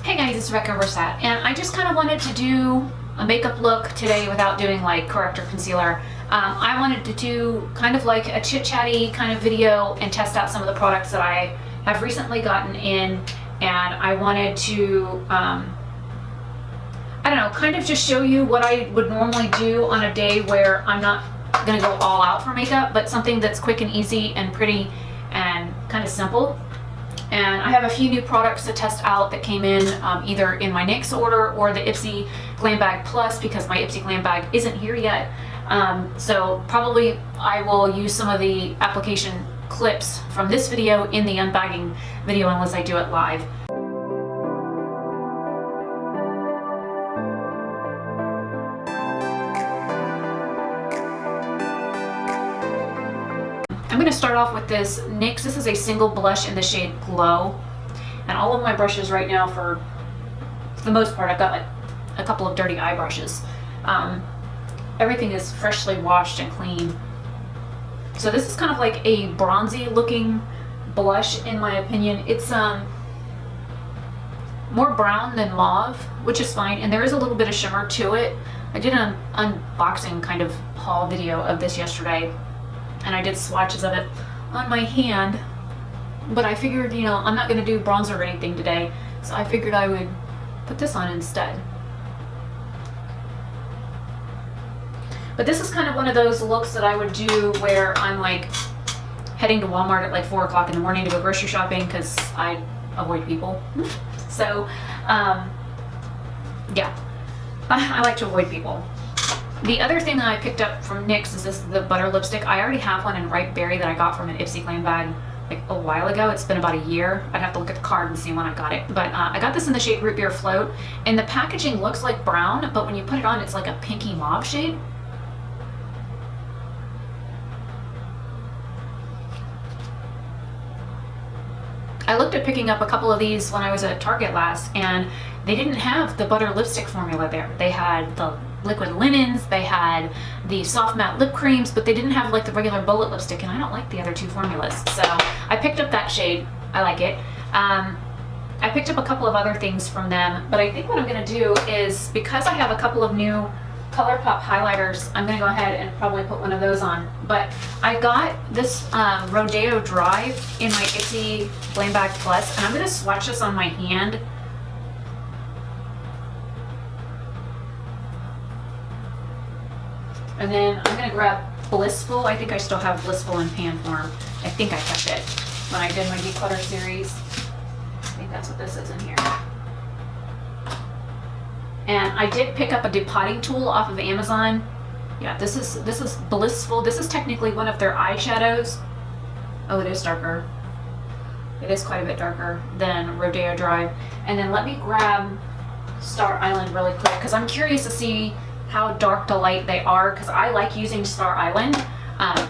Hey guys, it's Oberstadt, and I just kind of wanted to do a makeup look today without doing like corrector concealer. I wanted to do kind of like a Chit Chatty kind of video and test out some of the products that I have recently gotten in, and I wanted to, I don't know, kind of just show you what I would normally do on a day where I'm not gonna go all out for makeup, but something that's quick and easy and pretty and kind of simple. And I have a few new products to test out that came in either in my NYX order or the Ipsy Glam Bag Plus, because my Ipsy Glam Bag isn't here yet. So probably I will use some of the application clips from this video in the unbagging video unless I do it live. I'm going to start off with this NYX. This is a single blush in the shade Glow. And all of my brushes right now, for the most part, I've got like a couple of dirty eye brushes. Everything is freshly washed and clean. So this is kind of like a bronzy looking blush in my opinion. It's more brown than mauve, which is fine. And there is a little bit of shimmer to it. I did an unboxing kind of haul video of this yesterday, and I did swatches of it on my hand, but I figured, you know, I'm not gonna do bronzer or anything today, so I figured I would put this on instead. But this is kind of one of those looks that I would do where I'm like heading to Walmart at like 4 o'clock in the morning to go grocery shopping, because I avoid people. So, yeah, I like to avoid people. The other thing that I picked up from NYX is the butter lipstick. I already have one in Ripe Berry that I got from an Ipsy Glam Bag like a while ago. It's been about a year. I'd have to look at the card and see when I got it. But I got this in the shade Root Beer Float, and the packaging looks like brown, but when you put it on, it's like a pinky mauve shade. I looked at picking up a couple of these when I was at Target last, and they didn't have the butter lipstick formula there. They had the liquid linens, they had the soft matte lip creams, but they didn't have like the regular bullet lipstick, and I don't like the other two formulas. So I picked up that shade. I like it. I picked up a couple of other things from them, but I think what I'm gonna do is, because I have a couple of new ColourPop highlighters, I'm gonna go ahead and probably put one of those on. But I got this Rodeo Drive in my Ipsy Glam Bag Plus, and I'm gonna swatch this on my hand. And then I'm gonna grab Blissful. I think I still have Blissful in pan form. I think I kept it when I did my declutter series. I think that's what this is in here. And I did pick up a depotting tool off of Amazon. Yeah, this is Blissful. This is technically one of their eyeshadows. Oh, it is darker. It is quite a bit darker than Rodeo Drive. And then let me grab Star Island really quick, because I'm curious to see how dark to light they are, because I like using Star Island.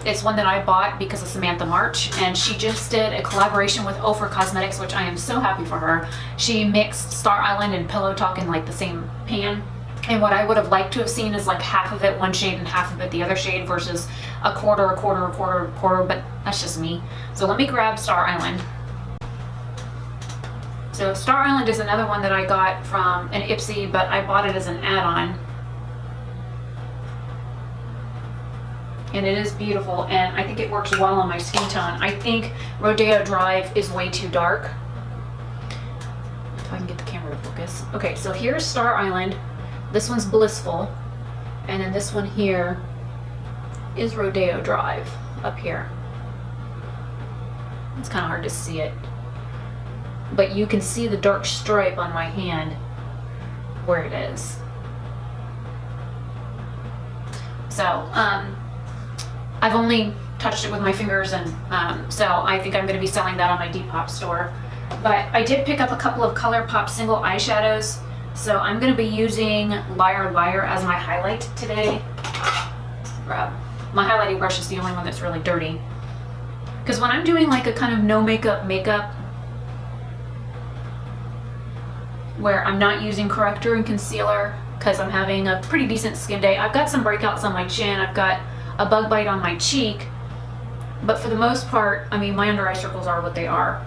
It's one that I bought because of Samantha March, and she just did a collaboration with Ofer Cosmetics, which I am so happy for her. She mixed Star Island and Pillow Talk in like the same pan, and what I would have liked to have seen is like half of it one shade and half of it the other shade, versus a quarter, a quarter, a quarter, a quarter, but that's just me. So let me grab Star Island. So Star Island is another one that I got from an Ipsy, but I bought it as an add-on. And it is beautiful, and I think it works well on my skin tone. I think Rodeo Drive is way too dark. If I can get the camera to focus. Okay, so here's Star Island. This one's Blissful. And then this one here is Rodeo Drive up here. It's kind of hard to see it, but you can see the dark stripe on my hand where it is. So, I've only touched it with my fingers, and so I think I'm going to be selling that on my Depop store. But I did pick up a couple of ColourPop single eyeshadows, so I'm going to be using Liar Liar as my highlight today. My highlighting brush is the only one that's really dirty, because when I'm doing like a kind of no makeup where I'm not using corrector and concealer because I'm having a pretty decent skin day, I've got some breakouts on my chin, I've got a bug bite on my cheek, but for the most part, I mean, my under eye circles are what they are.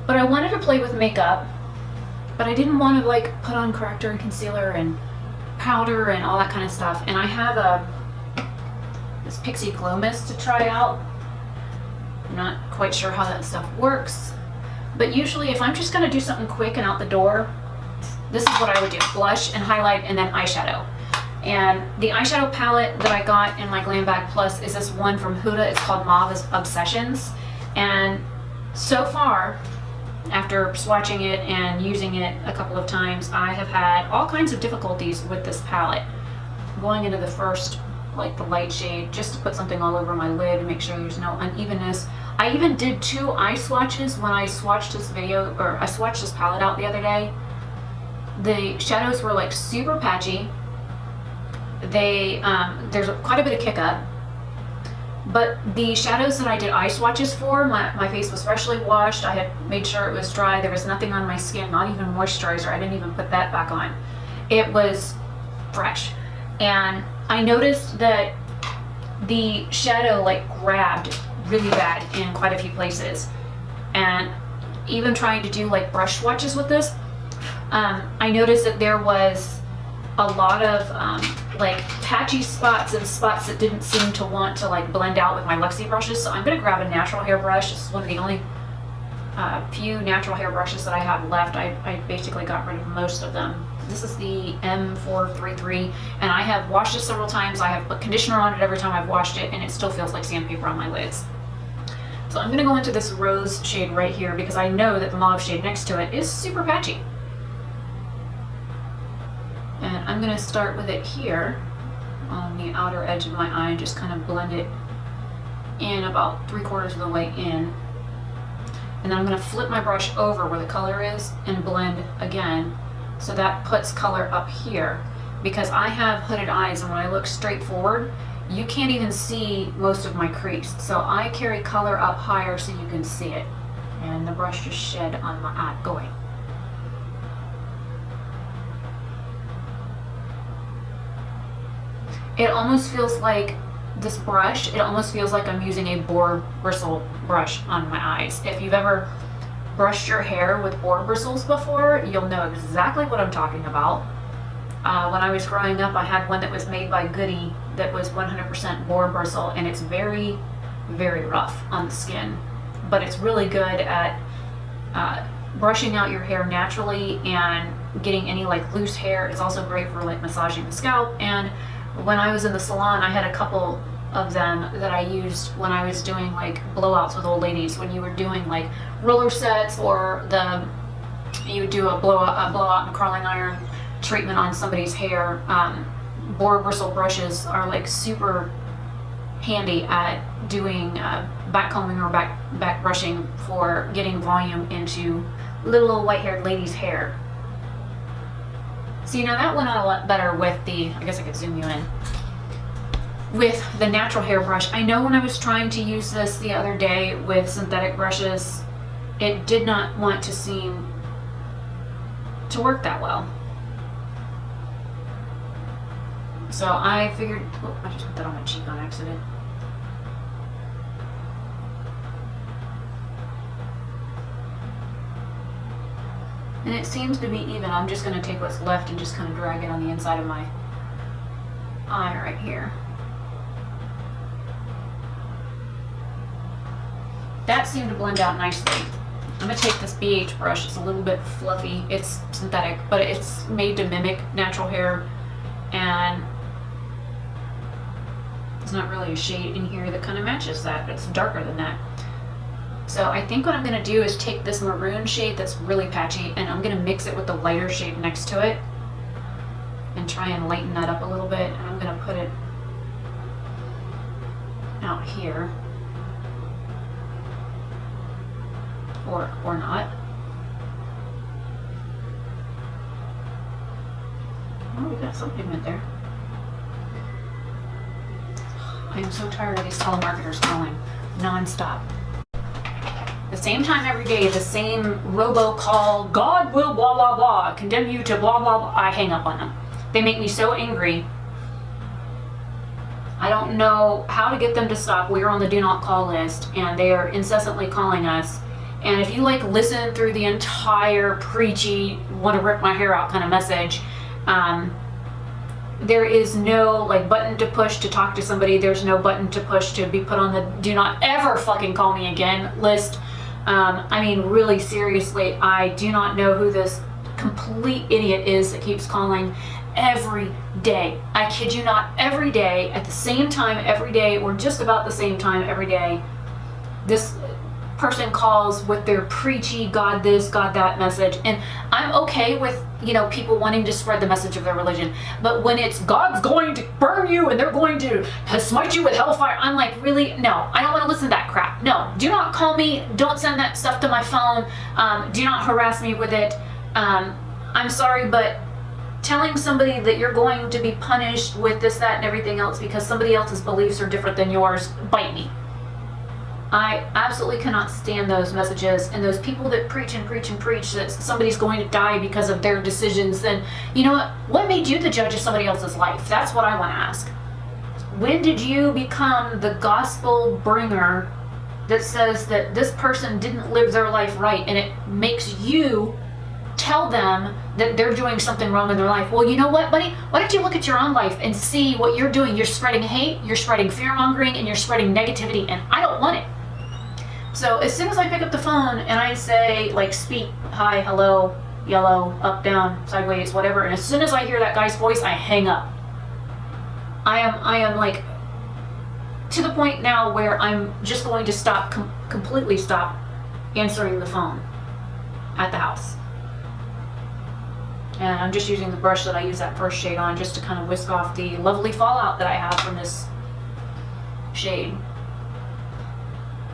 But I wanted to play with makeup, but I didn't want to like put on corrector and concealer and powder and all that kind of stuff. And I have this Pixie Glow Mist to try out. I'm not quite sure how that stuff works, but usually if I'm just going to do something quick and out the door, this is what I would do: blush and highlight and then eyeshadow. And the eyeshadow palette that I got in my Glam Bag Plus is this one from Huda. It's called Mauve Obsessions. And so far, after swatching it and using it a couple of times, I have had all kinds of difficulties with this palette. Going into the first, like the light shade, just to put something all over my lid, make sure there's no unevenness. I even did 2 eye swatches when I swatched this I swatched this palette out the other day. The shadows were like super patchy. There's quite a bit of kick up, but the shadows that I did eye swatches for, my face was freshly washed. I had made sure it was dry. There was nothing on my skin, not even moisturizer. I didn't even put that back on. It was fresh. And I noticed that the shadow like grabbed really bad in quite a few places. And even trying to do like brush swatches with this, I noticed that there was a lot of like patchy spots and spots that didn't seem to want to like blend out with my Luxie brushes. So I'm going to grab a natural hair brush. This is one of the only few natural hair brushes that I have left. I basically got rid of most of them. This is the M433, and I have washed it several times. I have put conditioner on it every time I've washed it, and it still feels like sandpaper on my lids. So I'm going to go into this rose shade right here because I know that the mauve shade next to it is super patchy. And I'm going to start with it here on the outer edge of my eye and just kind of blend it in about 3/4 of the way in. And then I'm going to flip my brush over where the color is and blend again. So that puts color up here, because I have hooded eyes, and when I look straight forward, you can't even see most of my crease. So I carry color up higher so you can see it. And the brush just shed on my eye going. It almost feels like this brush, it almost feels like I'm using a boar bristle brush on my eyes. If you've ever brushed your hair with boar bristles before, you'll know exactly what I'm talking about. When I was growing up, I had one that was made by Goody that was 100% boar bristle, and it's very, very rough on the skin. But it's really good at brushing out your hair naturally, and getting any like loose hair. It's also great for like massaging the scalp. And when I was in the salon, I had a couple of them that I used when I was doing like blowouts with old ladies. When you were doing like roller sets, or you would do a blowout and curling iron treatment on somebody's hair, boar bristle brushes are like super handy at doing back combing or back brushing for getting volume into little white-haired ladies' hair. See, now that went on a lot better with the, I guess I could zoom you in, with the natural hair brush. I know when I was trying to use this the other day with synthetic brushes, it did not want to seem to work that well. So I figured, oh, I just put that on my cheek on accident. And it seems to be even. I'm just going to take what's left and just kind of drag it on the inside of my eye right here. That seemed to blend out nicely. I'm going to take this BH brush. It's a little bit fluffy. It's synthetic, but it's made to mimic natural hair, and there's not really a shade in here that kind of matches that. It's darker than that. So I think what I'm going to do is take this maroon shade that's really patchy, and I'm going to mix it with the lighter shade next to it and try and lighten that up a little bit. And I'm going to put it out here, or not. Oh, we got some pigment there. I am so tired of these telemarketers calling non-stop. The same time every day, the same robo call, God will blah blah blah, condemn you to blah blah blah. I hang up on them. They make me so angry. I don't know how to get them to stop. We're on the do not call list, and they are incessantly calling us, And if you like listen through the entire preachy, want to rip my hair out kind of message, there is no like button to push to talk to somebody. There's no button to push to be put on the do not ever fucking call me again list. I mean, really seriously, I do not know who this complete idiot is that keeps calling every day. I kid you not, every day at the same time every day, or just about the same time every day, this person calls with their preachy God this, God that message. And I'm okay with, you know, people wanting to spread the message of their religion, but when it's God's going to burn you and they're going to smite you with hellfire, I'm like, really? No, I don't want to listen to that crap. No, do not call me. Don't send that stuff to my phone. Do not harass me with it. I'm sorry, but telling somebody that you're going to be punished with this, that, and everything else because somebody else's beliefs are different than yours, bite me. I absolutely cannot stand those messages, and those people that preach and preach and preach that somebody's going to die because of their decisions. Then, you know what made you the judge of somebody else's life? That's what I want to ask. When did you become the gospel bringer that says that this person didn't live their life right, and it makes you tell them that they're doing something wrong in their life? Well, you know what, buddy? Why don't you look at your own life and see what you're doing? You're spreading hate, you're spreading fear-mongering, and you're spreading negativity, and I don't want it. So as soon as I pick up the phone and I say, like, speak, hi, hello, yellow, up, down, sideways, whatever, and as soon as I hear that guy's voice, I hang up. I am like, to the point now where I'm just going to stop, completely stop answering the phone at the house. And I'm just using the brush that I use that first shade on just to kind of whisk off the lovely fallout that I have from this shade.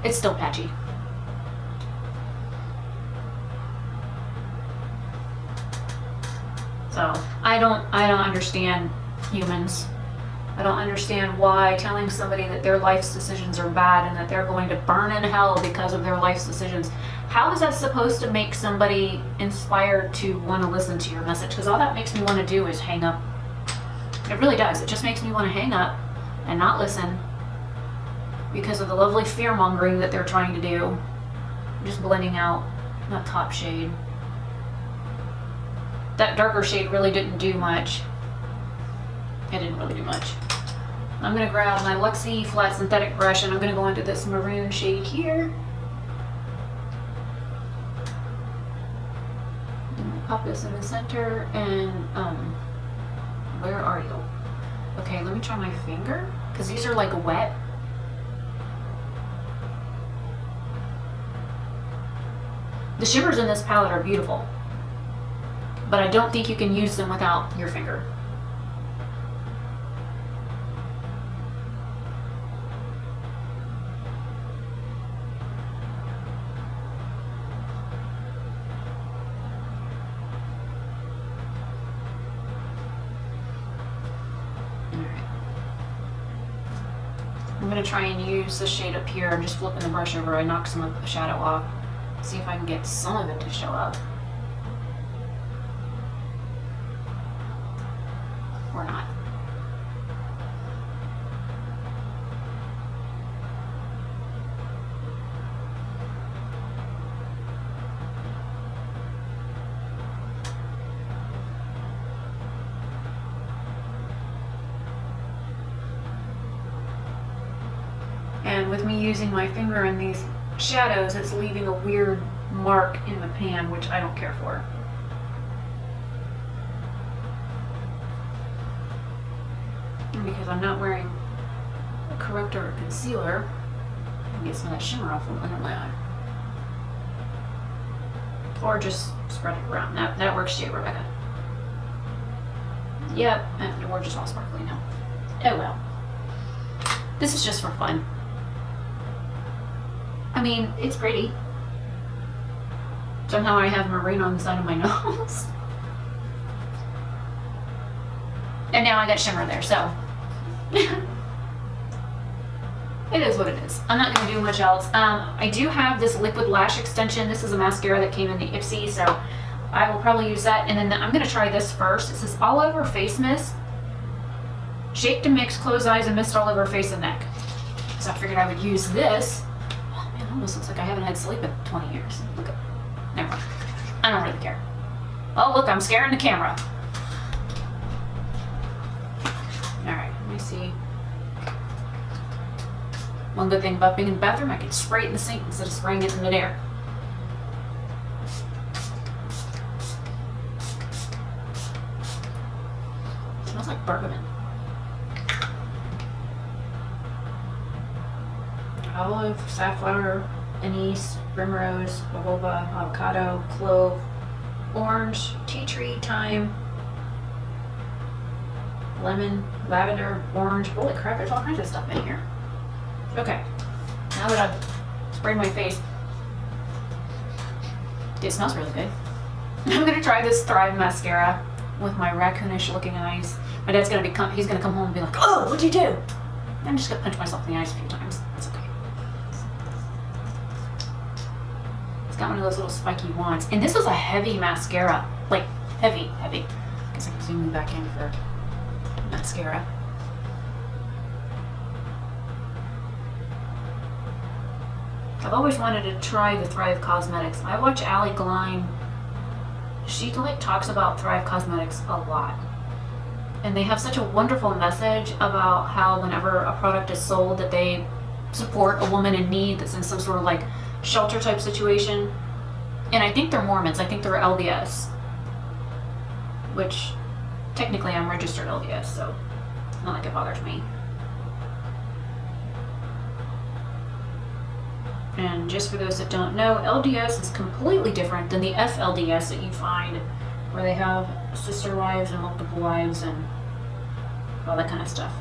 It's still patchy. So I don't understand humans. I don't understand why telling somebody that their life's decisions are bad and that they're going to burn in hell because of their life's decisions. How is that supposed to make somebody inspired to want to listen to your message? Because all that makes me want to do is hang up. It really does. It just makes me want to hang up and not listen because of the lovely fear-mongering that they're trying to do. I'm just blending out that top shade. That darker shade really didn't do much. It didn't really do much. I'm going to grab my Luxie flat synthetic brush and I'm going to go into this maroon shade here. Pop this in the center and where are you? Okay, let me try my finger because these are like wet. The shimmers in this palette are beautiful, but I don't think you can use them without your finger. I'm going to try and use this shade up here. I'm just flipping the brush over. I knocked some of the shadow off. See if I can get some of it to show up. Or not. And with me using my finger in these shadows, it's leaving a weird mark in the pan, which I don't care for. And because I'm not wearing a corrector or concealer, I can get some of that shimmer off under my eye. Or just spread it around. That works too, Rebecca. Yep, and we're just all sparkly now. Oh well. This is just for fun. I mean, it's pretty. Somehow I have maroon on the side of my nose. And now I got shimmer there, so. It is what it is. I'm not going to do much else. I do have this liquid lash extension. This is a mascara that came in the Ipsy, so I will probably use that. And then I'm going to try this first. It says all over face mist. Shake to mix, close eyes, and mist all over face and neck. So I figured I would use this. Oh man, almost looks like I haven't had sleep in 20 years. Look at, never mind. I don't really care. Oh, look, I'm scaring the camera. Alright, let me see. One good thing about being in the bathroom, I can spray it in the sink instead of spraying it in midair. It smells like bergamot. Olive, safflower, anise, primrose, jojoba, avocado, clove, orange, tea tree, thyme, lemon, lavender, orange. Holy crap, there's all kinds of stuff in here. Okay, now that I've sprayed my face, it smells really good. I'm gonna try this Thrive mascara with my raccoonish looking eyes. My dad's gonna he's gonna come home and be like, oh, what'd you do? I'm just gonna punch myself in the eyes a few times. That's okay. It's got one of those little spiky wands. And this is a heavy mascara. Like, heavy. I guess I can zoom you back in for mascara. I've always wanted to try the Thrive Cosmetics. I watch Allie Gleim. She like talks about Thrive Cosmetics a lot. And they have such a wonderful message about how whenever a product is sold that they support a woman in need that's in some sort of like shelter type situation. And I think they're Mormons. I think they're LDS. Which technically I'm registered LDS, so it's not like it bothers me. And just for those that don't know, LDS is completely different than the FLDS that you find where they have sister wives and multiple wives and all that kind of stuff.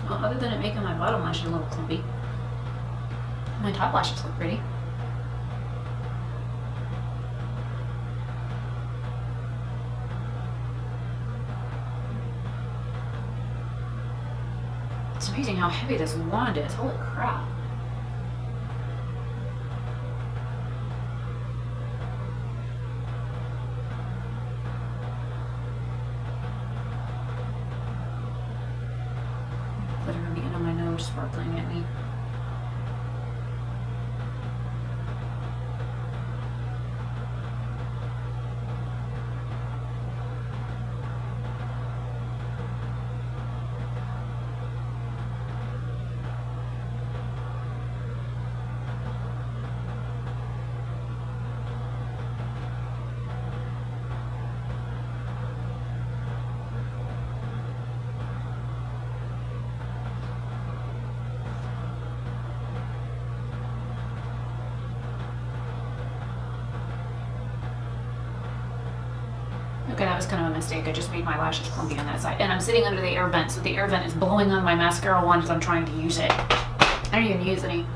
Well, other than it making my bottom lashes a little clumpy, my top lashes look pretty. It's amazing how heavy this wand is. Holy crap. Glitter on the end of my nose sparkling at me. Okay, that was kind of a mistake. I just made my lashes clumpy on that side. And I'm sitting under the air vent, so the air vent is blowing on my mascara wand as I'm trying to use it. I don't even use anything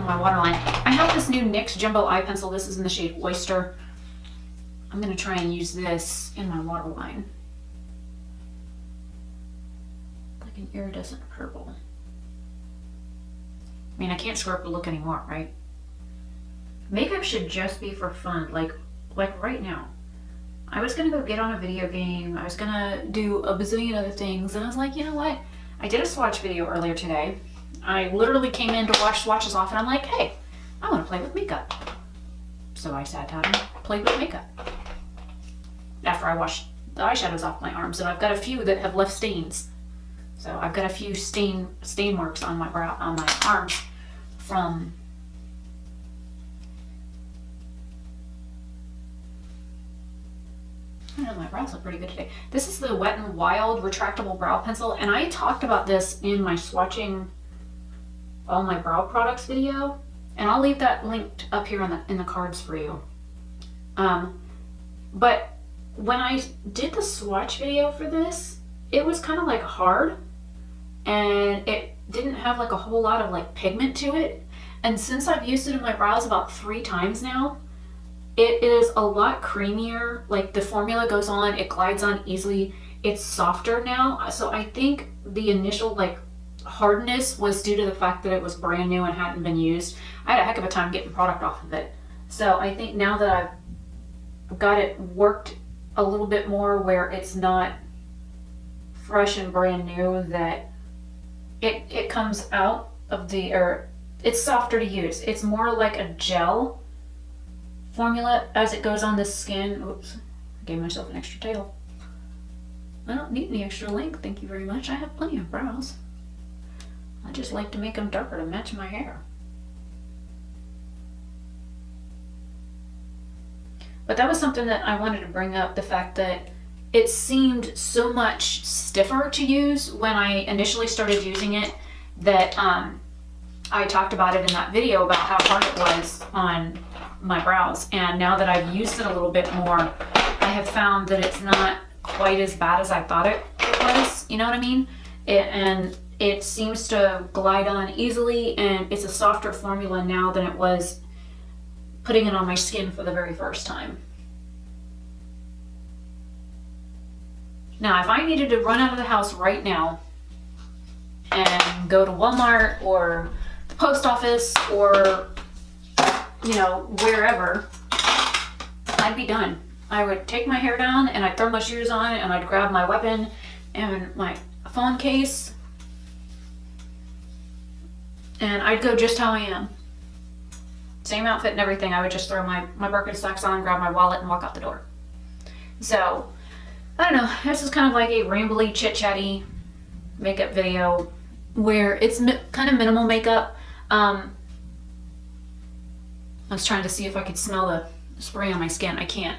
in my waterline. I have this new NYX Jumbo Eye Pencil. This is in the shade Oyster. I'm going to try and use this in my waterline. Like an iridescent purple. I mean, I can't screw up the look anymore, right? Makeup should just be for fun, like right now. I was gonna go get on a video game. I was gonna do a bazillion other things. And I was like, you know what? I did a swatch video earlier today. I literally came in to watch swatches off and I'm like, hey, I wanna play with makeup. So I sat down and played with makeup. After I washed the eyeshadows off my arms, and I've got a few that have left stains. So I've got a few stain marks on my arms from I don't know, my brows look pretty good today. This is the Wet n Wild retractable brow pencil, and I talked about this in my swatching all my brow products video, and I'll leave that linked up here in the cards for you. But when I did the swatch video for this, it was kind of like hard, and it didn't have like a whole lot of like pigment to it. And since I've used it in my brows about 3 times now, it is a lot creamier. Like the formula goes on, it glides on easily. It's softer now. So I think the initial like hardness was due to the fact that it was brand new and hadn't been used. I had a heck of a time getting product off of it. So I think now that I've got it worked a little bit more where it's not fresh and brand new, that it comes out of the, or it's softer to use. It's more like a gel formula as it goes on the skin. Oops, I gave myself an extra tail. I don't need any extra length, thank you very much. I have plenty of brows. I just like to make them darker to match my hair. But that was something that I wanted to bring up, the fact that it seemed so much stiffer to use when I initially started using it, that I talked about it in that video about how hard it was on my brows. And now that I've used it a little bit more, I have found that it's not quite as bad as I thought it was, you know what I mean? And it seems to glide on easily, and it's a softer formula now than it was putting it on my skin for the very first time. Now, if I needed to run out of the house right now and go to Walmart or the post office or, you know, wherever, I'd be done. I would take my hair down and I'd throw my shoes on and I'd grab my weapon and my phone case and I'd go just how I am. Same outfit and everything. I would just throw my Birkenstocks on, grab my wallet, and walk out the door. So, I don't know. This is kind of like a rambly, chit-chatty makeup video where it's kind of minimal makeup. I was trying to see if I could smell the spray on my skin. I can't.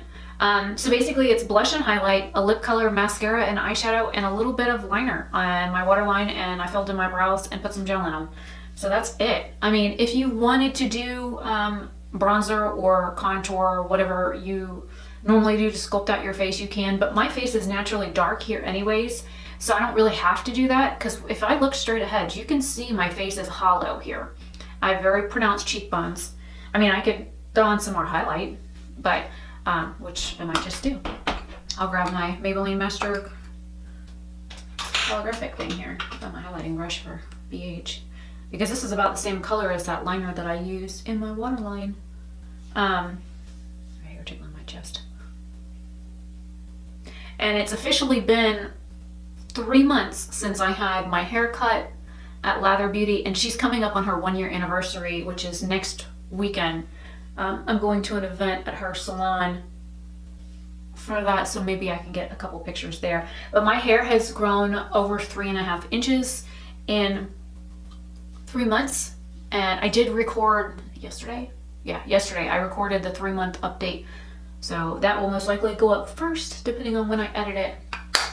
So basically it's blush and highlight, a lip color, mascara, and eyeshadow, and a little bit of liner on my waterline, and I filled in my brows and put some gel in them. So that's it. I mean, if you wanted to do bronzer or contour or whatever you normally do to sculpt out your face, you can, but my face is naturally dark here anyways, so I don't really have to do that, because if I look straight ahead, you can see my face is hollow here. I have very pronounced cheekbones. I mean, I could throw on some more highlight, but, which I might just do. I'll grab my Maybelline Master holographic thing here. Got my highlighting brush for BH. Because this is about the same color as that liner that I used in my waterline. Right here, tickling my chest. And it's officially been 3 months since I had my hair cut at Lather Beauty, and she's coming up on her 1-year anniversary, which is next weekend. I'm going to an event at her salon for that, so maybe I can get a couple pictures there. But my hair has grown over 3.5 inches in 3 months, and I did record yesterday. Yeah, yesterday I recorded the 3-month update, so that will most likely go up first, depending on when I edit it.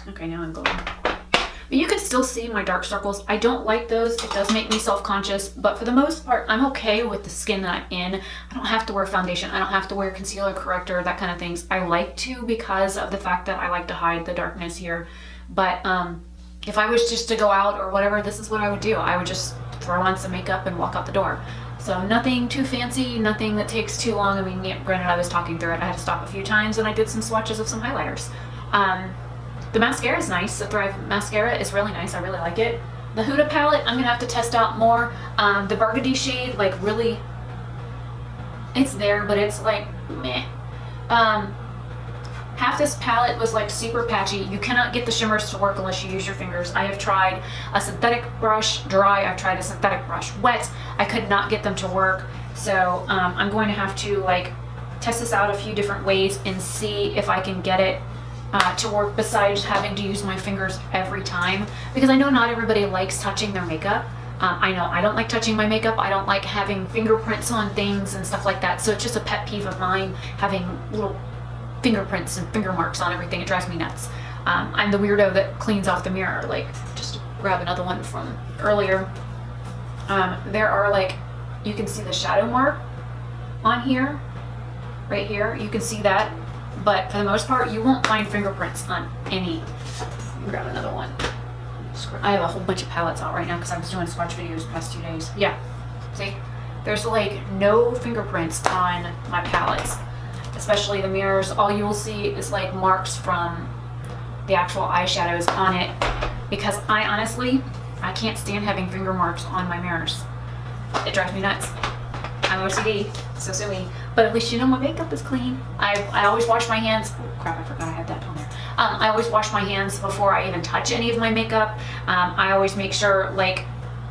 Okay, now I'm going. But you can still see my dark circles. I don't like those. It does make me self-conscious, but for the most part, I'm okay with the skin that I'm in. I don't have to wear foundation. I don't have to wear concealer, corrector, that kind of things. I like to, because of the fact that I like to hide the darkness here. But if I was just to go out or whatever, this is what I would do. I would just throw on some makeup and walk out the door. So nothing too fancy, nothing that takes too long. I mean, yeah, granted, I was talking through it. I had to stop a few times, and I did some swatches of some highlighters. The mascara is nice. The Thrive mascara is really nice. I really like it. The Huda palette, I'm gonna have to test out more. The burgundy shade, like, really, it's there, but it's like meh. Half this palette was like super patchy. You cannot get the shimmers to work unless you use your fingers. I have tried a synthetic brush dry. I've tried a synthetic brush wet. I could not get them to work. So I'm going to have to like test this out a few different ways and see if I can get it to work besides having to use my fingers every time, because I know not everybody likes touching their makeup. I know I don't like touching my makeup. I don't like having fingerprints on things and stuff like that. So it's just a pet peeve of mine, having little fingerprints and finger marks on everything. It drives me nuts. I'm the weirdo that cleans off the mirror. Like, just to grab another one from earlier. There are, like, you can see the shadow mark on here, right here. You can see that, but for the most part, you won't find fingerprints on any. Let me grab another one. I have a whole bunch of palettes out right now because I was doing swatch videos the past 2 days. Yeah, see? There's like no fingerprints on my palettes, especially the mirrors. All you will see is like marks from the actual eyeshadows on it, because I honestly, I can't stand having finger marks on my mirrors. It drives me nuts. I'm OCD, so sue me. But at least you know my makeup is clean. I always wash my hands. Oh crap, I forgot I had that on there. I always wash my hands before I even touch any of my makeup. I always make sure, like,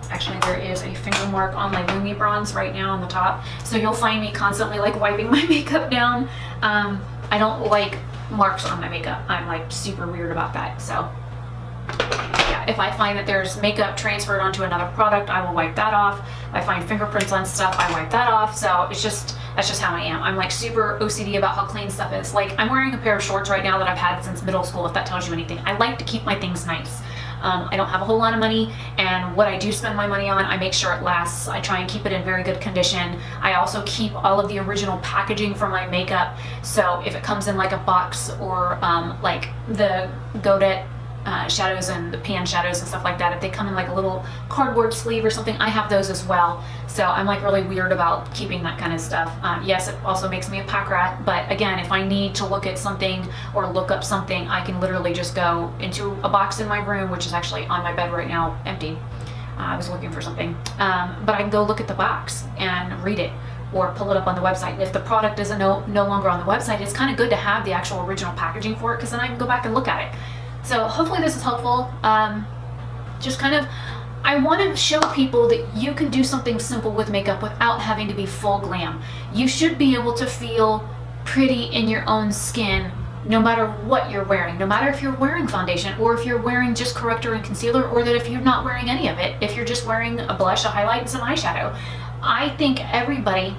Actually, there is a finger mark on my Lumi bronze right now on the top. So you'll find me constantly like wiping my makeup down. I don't like marks on my makeup. I'm like super weird about that. So yeah, if I find that there's makeup transferred onto another product, I will wipe that off. If I find fingerprints on stuff, I wipe that off. So it's just, that's just how I am. I'm like super OCD about how clean stuff is. Like I'm wearing a pair of shorts right now that I've had since middle school, if that tells you anything. I like to keep my things nice. I don't have a whole lot of money, and what I do spend my money on, I make sure it lasts. I try and keep it in very good condition. I also keep all of the original packaging for my makeup, so if it comes in like a box or like the Godet shadows and the pan shadows and stuff like that, if they come in like a little cardboard sleeve or something, I have those as well. So I'm like really weird about keeping that kind of stuff. Yes, it also makes me a pack rat, but again, if I need to look at something or look up something, I can literally just go into a box in my room, which is actually on my bed right now, empty. I was looking for something, but I can go look at the box and read it or pull it up on the website. And if the product isn't no longer on the website, it's kind of good to have the actual original packaging for it, because then I can go back and look at it. So hopefully this is helpful. Just kind of, I want to show people that you can do something simple with makeup without having to be full glam. You should be able to feel pretty in your own skin no matter what you're wearing, no matter if you're wearing foundation or if you're wearing just corrector and concealer, or that if you're not wearing any of it, if you're just wearing a blush, a highlight, and some eyeshadow. I think everybody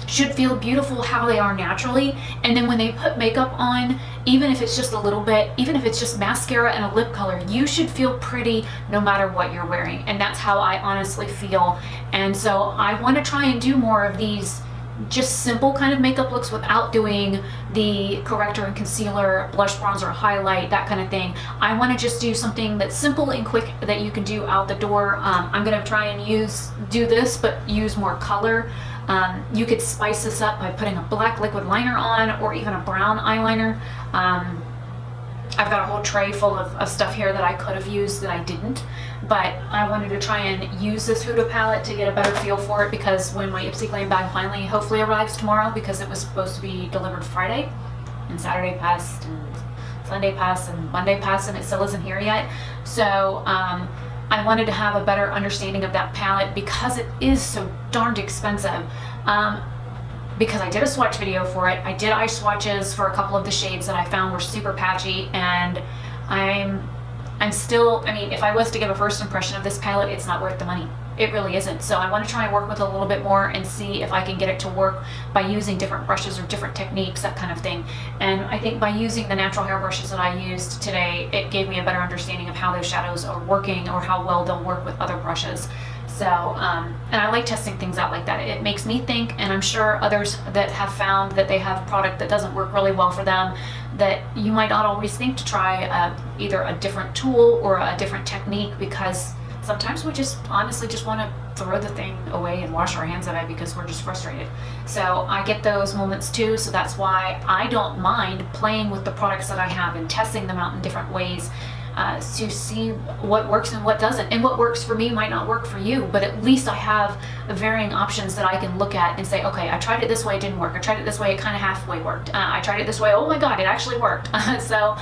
should feel beautiful how they are naturally, and then when they put makeup on, even if it's just a little bit, even if it's just mascara and a lip color, you should feel pretty no matter what you're wearing. And that's how I honestly feel. And so I want to try and do more of these just simple kind of makeup looks without doing the corrector and concealer, blush, bronzer, highlight, that kind of thing. I want to just do something that's simple and quick that you can do out the door. I'm going to try and do this, but use more color. You could spice this up by putting a black liquid liner on, or even a brown eyeliner. I've got a whole tray full of stuff here that I could have used that I didn't, but I wanted to try and use this Huda palette to get a better feel for it, because when my Ipsy Glam bag finally hopefully arrives tomorrow, because it was supposed to be delivered Friday, and Saturday passed, and Sunday passed, and Monday passed, and it still isn't here yet. So I wanted to have a better understanding of that palette, because it is so darned expensive. Because I did a swatch video for it. I did eye swatches for a couple of the shades that I found were super patchy, and I'm still, I mean, if I was to give a first impression of this palette, it's not worth the money. It really isn't. So I want to try and work with it a little bit more and see if I can get it to work by using different brushes or different techniques, that kind of thing. And I think by using the natural hair brushes that I used today, it gave me a better understanding of how those shadows are working, or how well they'll work with other brushes. So, and I like testing things out like that. It makes me think, and I'm sure others that have found that they have a product that doesn't work really well for them, that you might not always think to try either a different tool or a different technique, because sometimes we just honestly just want to throw the thing away and wash our hands of it because we're just frustrated. So I get those moments too, so that's why I don't mind playing with the products that I have and testing them out in different ways. To see what works and what doesn't, and what works for me might not work for you, but at least I have varying options that I can look at and say, okay, I tried it this way, it didn't work. I tried it this way, it kind of halfway worked. I tried it this way, oh my god, it actually worked. So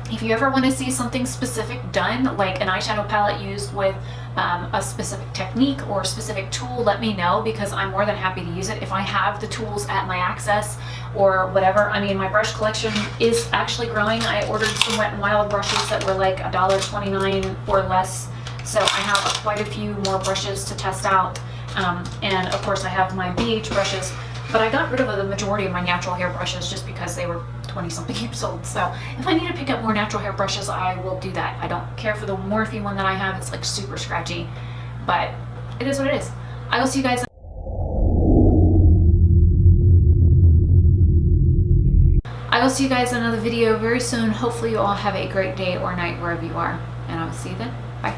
if you ever want to see something specific done, like an eyeshadow palette used with a specific technique or a specific tool, let me know, because I'm more than happy to use it if I have the tools at my access or whatever. I mean, my brush collection is actually growing. I ordered some Wet n Wild brushes that were like $1.29 or less, so I have quite a few more brushes to test out. And of course I have my BH brushes, but I got rid of the majority of my natural hair brushes just because they were 20-something years old. So if I need to pick up more natural hair brushes, I will do that. I don't care for the Morphe one that I have. It's like super scratchy, but it is what it is. I will see you guys. I will see you guys in another video very soon. Hopefully you all have a great day or night wherever you are, and I will see you then. Bye.